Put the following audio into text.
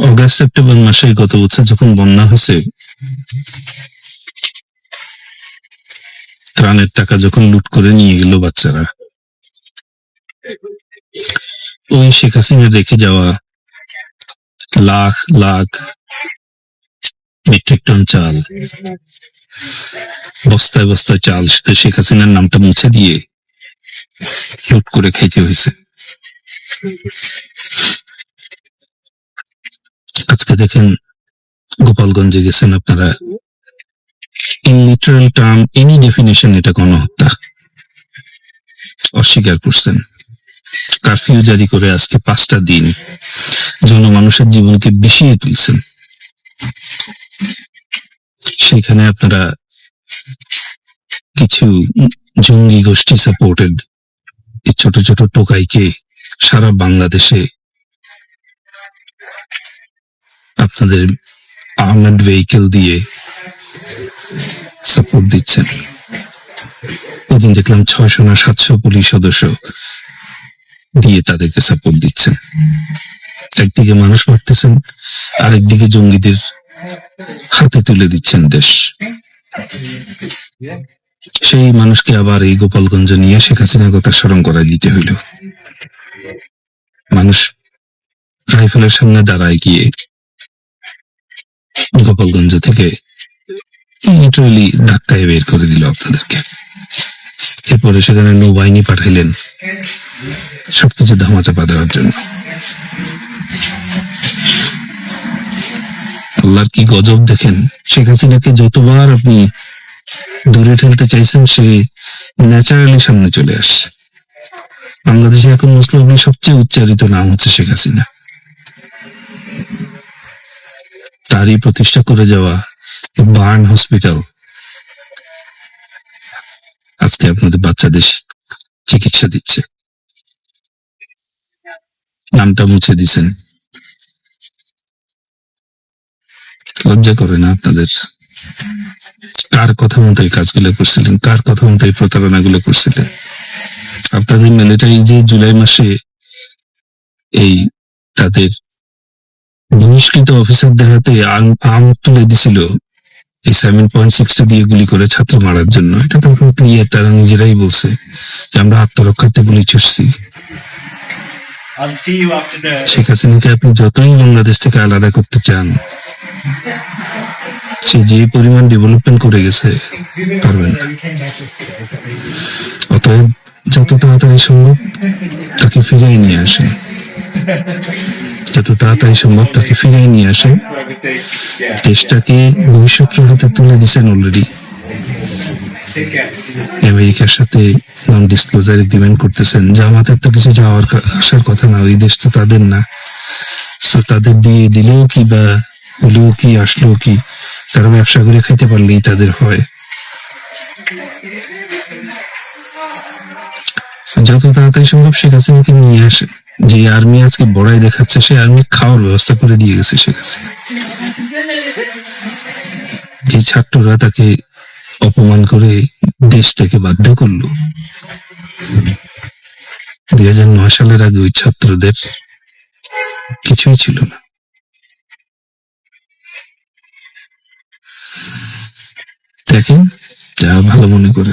August September মাসে গত বছর যখন বন্যা হয়েছে, ত্রাণের টাকা যখন লুট করে নিয়ে গেল বাচ্চারা, ওই শেখ হাসিনা রেখে যাওয়া লাখ লাখ মেট্রিক টন চাল, বস্তায় বস্তায় চাল, সেটা শেখ হাসিনার নামটা মুছে দিয়ে লুট করে খাইতে হয়েছে। আজকে দেখেন গোপালগঞ্জে গেছেন আপনারা, in literal term any definition এটা গণহত্যা অস্বীকার করছেন। কারফিউ জারি করে আজকে 5টা দিন জনমানুষের জীবনকে বিষিয়ে তুলছেন। সেখানে আপনারা কিছু জঙ্গি গোষ্ঠী সাপোর্টেড এই ছোট ছোট টোকাইকে সারা বাংলাদেশে আপনাদের আর্মড ভেহিকেল দিয়ে সাপোর্ট দিচ্ছেন। ওদিন দেখলাম 600 না 700 পুলিশ সদস্য দিয়ে তাদেরকে সাপোর্ট দিচ্ছেন। একদিকে মানুষ মারতেছেন, আরেকদিকে জঙ্গিদের হাতে তুলে দিচ্ছেন দেশ। সেই মানুষকে আবার এই গোপালগঞ্জ নিয়ে শেখ হাসিনার কথা স্মরণ করাই দিতে হইল। মানুষ রাইফেলের সামনে দাঁড়ায় গিয়ে গোপালগঞ্জ থেকে লিটারালি ধাক্কায় বের করে দিল আপনাদেরকে। এরপরে সেখানে নৌবাহিনী পাঠাইলেন সবকিছু ধামাচাপা দেওয়ার জন্য। আল্লাহর কি গজব দেখেন, শেখ হাসিনাকে যতবার আপনি দূরে ঠেলতে চাইছেন, সে ন্যাচারালি সামনে চলে আসছে। বাংলাদেশে এখন মুসলিম লীগের সবচেয়ে উচ্চারিত নাম হচ্ছে শেখ হাসিনা। তারই প্রতিষ্ঠা করে যাওয়া বার্ন হসপিটাল আজকে আপনাদের বাচ্চাদের চিকিৎসা দিচ্ছে, নামটা মুছে দিচ্ছেন। লজ্জা করে না আপনাদের? কার কথা মতো এই কাজগুলো করছিলেন? কার কথা মতো এই প্রতারণা গুলো করছিলেন? আপনাদের মিলিটারি যে জুলাই মাসে এই তাদের বহিষ্কৃত অফিসারদের হাতে আর্ম তুলে দিছিল এই 7.62 দিয়ে গুলি করে ছাত্র মারার জন্য, এটা তো ক্লিয়ার, তারা নিজেরাই বলছে যে আমরা আত্মরক্ষার্থে গুলি ছুটছি। শেখ হাসিনাকে আপনি যতই বাংলাদেশ থেকে আলাদা করতে চান, সে যে পরিমাণ ডেভেলপমেন্ট করে গেছে পারবেন না। অতএব যত তাড়াতাড়ি সম্ভব তাকে ফিরিয়ে নিয়ে আসেন, যত তাড়াতাড়ি সম্ভব তাকে ফিরিয়ে নিয়ে আসেন। দেশটাকে ভবিষ্যতের হাতে তুলে দিচ্ছেন অলরেডি। আমেরিকার সাথে নন ডিসক্লোজার এগ্রিমেন্ট করতেছেন, জামাতের তো কিছু যাওয়ার আসার কথা না, ওই দেশ তো তাদের না। তাদের দিয়ে দিলেও কি বা হলেও কি আসলো কি, তারা ব্যবসা করে খেতে পারলেই তাদের হয়। যত তাড়াতাড়ি সম্ভব শেখ হাসিনাকে নিয়ে আসে। যে আর্মি আজকে বড়াই দেখাচ্ছে, সে আর্মি খাওয়ার ব্যবস্থা করে দিয়ে গেছে শেখ হাসিনা। যে ছাত্ররা তাকে অপমান করে দেশ থেকে বাধ্য করলো, 2009 সালের আগে ওই ছাত্রদের কিছুই ছিল না। দেখেন, যা ভালো মনে করে।